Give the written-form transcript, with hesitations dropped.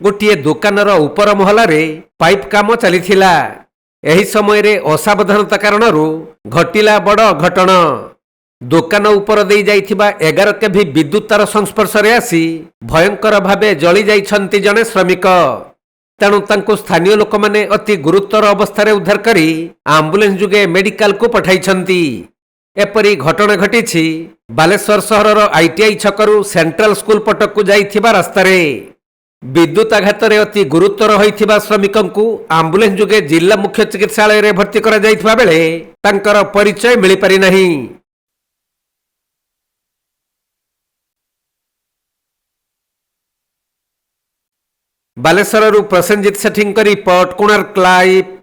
गोटे दुकानर उपर महलारे पाइप काम चलीथिला। एही समयरे असावधानता कारणरू घटिला बड़ अघटन। दुकान उपर दे जाइथिबा 11 केभी विद्युत तार संस्पर्शरे आसी भयंकर भावे जली जाइछन्ति जने श्रमिक। तेणु तांको स्थानीय लोक माने अति गुरुतर अवस्था उद्धार करी आम्बुलेंस जुगे मेडिकल को पठाइछन्ति। एपरी घटना घटिछि बालेश्वर सहरर आईटीआई छकरू सेंट्रल स्कूल पटकू जाइथिबा रास्तारे। विद्युत आघात अति गुरुतर होइथिबा श्रमिकंकु आम्बुलेंस जुगे जिला मुख्य चिकित्सालय रे भर्ती करा जाइथिबा बेले तांकर परिचय मिली पारि नाही। बालेश्वर प्रसेनजीत सेठी रिपोर्ट, कोणार्क लाइव।